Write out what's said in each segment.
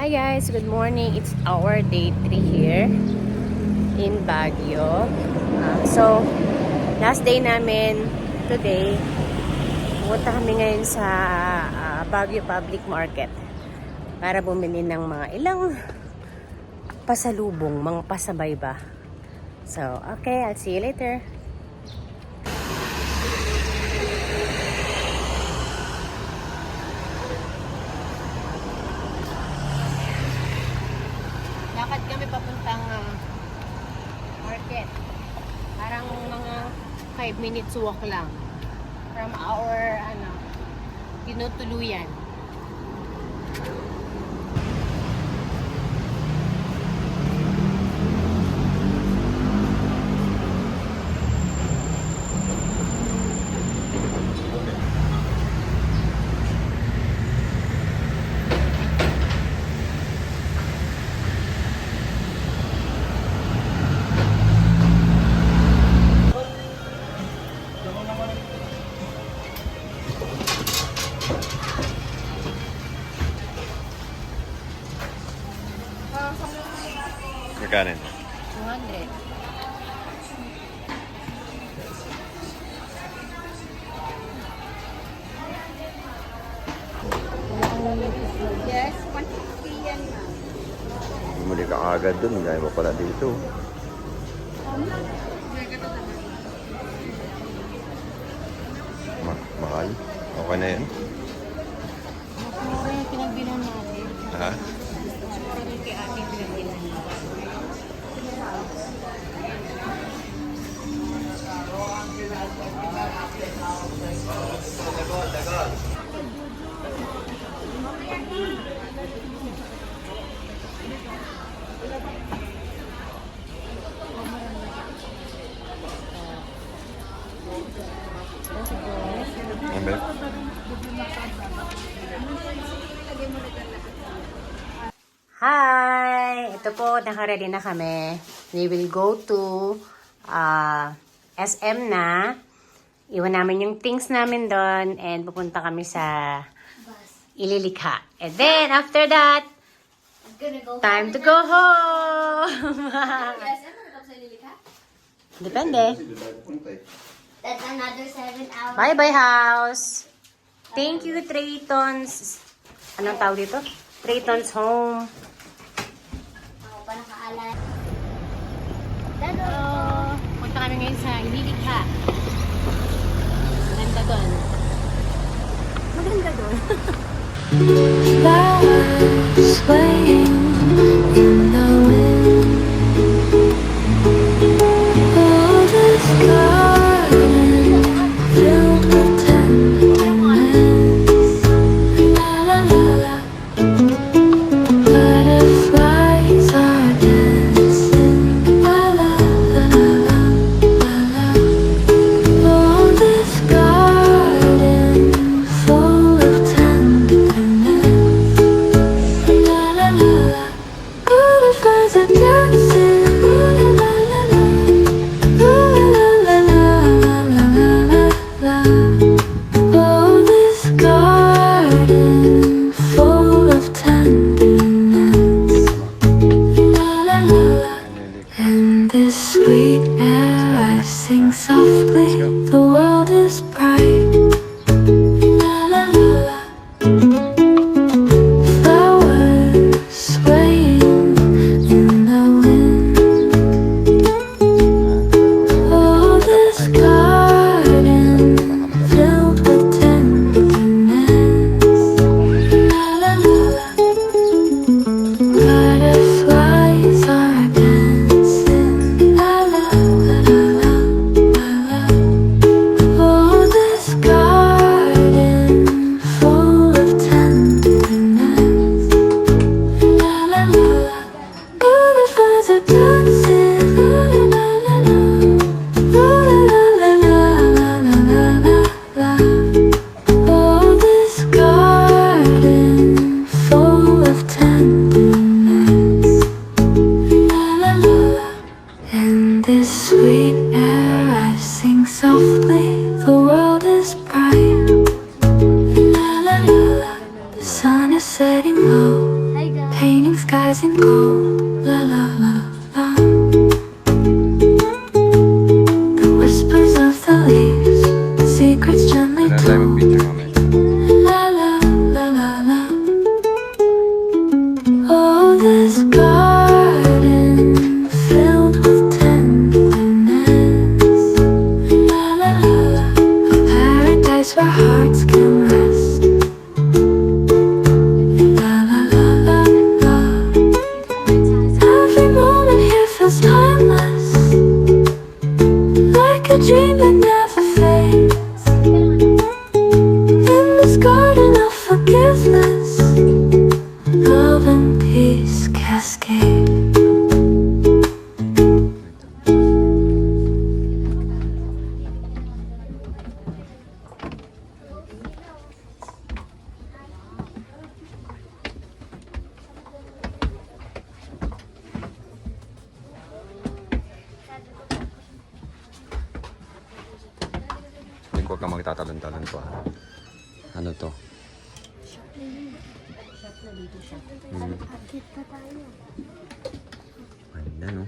Hi guys, good morning. It's our day 3 here in Baguio. So, last day namin today. Pumunta kami ngayon sa Baguio Public Market para bumili ng mga ilang pasalubong, mga pasabay ba. So, okay, I'll see you later. Lakad kami papuntang market. Parang mga 5 minutes walk lang from our tinutuluyan. Magkano? 200. Yes, 150 yan, ma'am. Bumili ka agad dun, gaya mo pala dito. Mahal? Okay na yan? Mura yung pinagbilan natin. Ha? Mura yung kay ating pinagbilan natin. Ambil. Hi! Ito po, nakaready na kami. We will go to SM na. Iwan namin yung things namin doon and pupunta kami sa Ililikha. And then, after that, time to go home! Depende. That's another 7 hours. Bye-bye, house! Thank you, Traytons. Anong tawag dito? Traytons Home. Ako pa nakaalan. Hello! Punta kami ngayon sa Ililikha. Maganda doon. Maganda doon. Flowers swaying in the wind. Oh, this garden filled with tenderness. La la la la. Butterflies are dancing. La la la la la la. Oh, this garden full of tenderness. La la la la. Butterflies are dancing. Ooh la la la. Ooh la la la la la la. Oh, this garden full of tenderness. La la la la. In this sweet air I sing softly. The world is bright. La la la la. Flowers swaying in the wind. Oh, this garden filled with tenderness. La la la la. Butterflies are dancing. La la la la la la. Oh, this garden full of tenderness. La la la la. Butterflies are dancing. La la la la. Ooh la la la la la la la. Oh, this garden full of tenderness. La la la la. In this sweet air I sing softly. The world is bright. La la la la. The sun is setting low. Hi, guys. Painting rising gold. La la la la. The whispers of the leaves, secrets gently Kailan tayo told. mag-picture mamaya? La la la la la. Oh, this garden filled with tenderness. La la la la. A paradise where hearts can rest. La la la la la. Every moment here feels timeless, like a dream that never fades. In this garden of forgiveness, love and peace cascade. Hindi ko ka magtatalon-talon ko. Ano to? Akit pa tayo. Ganda, no?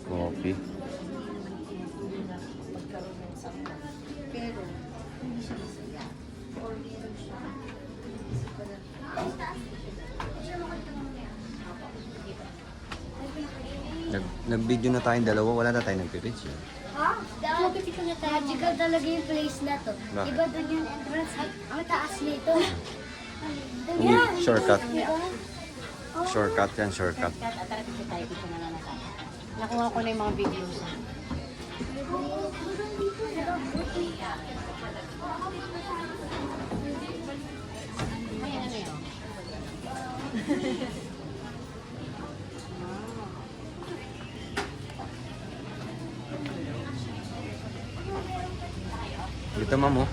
Coffee. Nag-video na tayong dalawa, wala na tayong nag-picture. Ha? Magical talaga yung place na to. Bakit? Iba doon yung entrance. Ang taas nito. Uy, shortcut. Shortcut yan, shortcut. Nakuha ko na yung mga videos. Dito, ma'am, oh.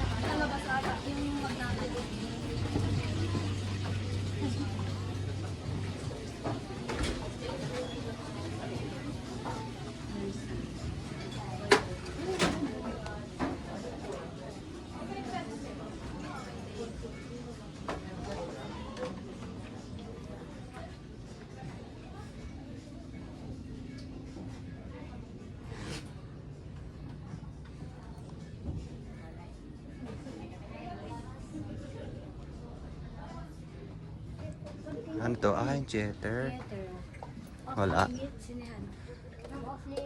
Ano to? Ah, yung theater. Wala.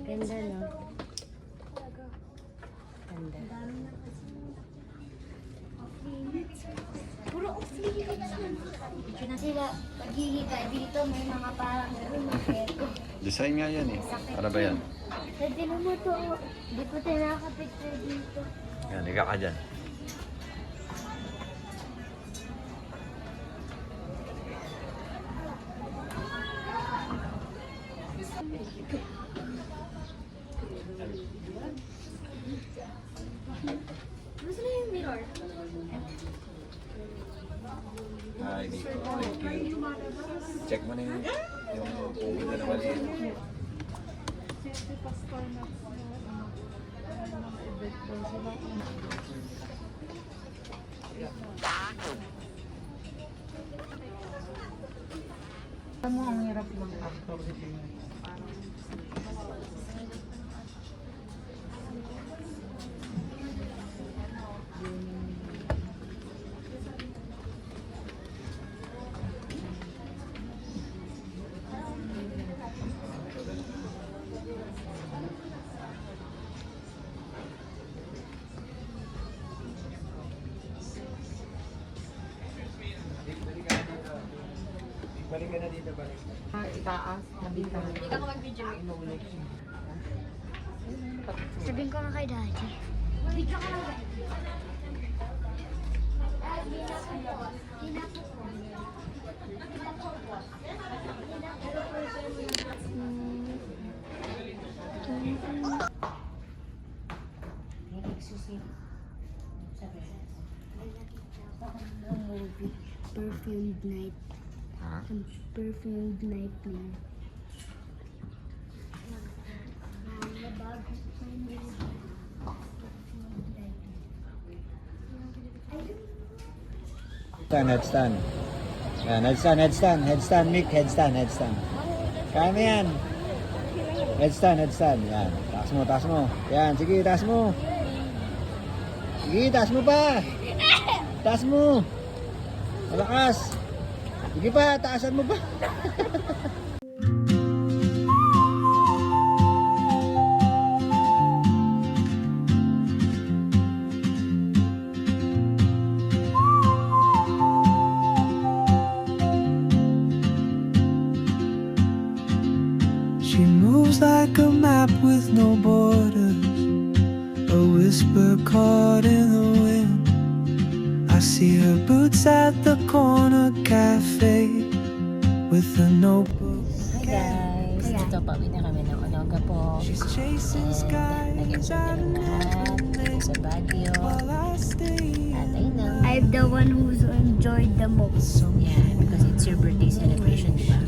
Ganda, no? Ganda. Puro off-limits. Sila paghihiga dito, may mga parang gano'n. Design nga yan eh. Para ba yan? Pwede na mo to. Di ko tayo nakapicture dito. Yan, higa ka dyan. Gusto na yung mirror? Hi, Nico. Thank you. Check mo na yung COVID na naman eh. Sabihin ko nga kay Daddy. Video ka lang. Movie. Perfumed night. Ha? Perfumed night na. Headstand. Yan, headstand, Mick, headstand. Kaya mo yan. Headstand. Yan, taas mo. Yan, sige, taas mo. Sige, taas mo pa. Taas mo. Malakas. Sige pa, taasan mo pa. She moves like a map with no borders, a whisper caught in the wind. I see her boots at the corner cafe with a notebook. Hi guys! Ito, pauwi na kami ng Onoga po. She's chasing And skies nag-enjoy kami lahat dito sa Baguio. while I stay. At ayun na. I'm the one who's enjoyed the most. Yeah, because it's your birthday celebration, di ba?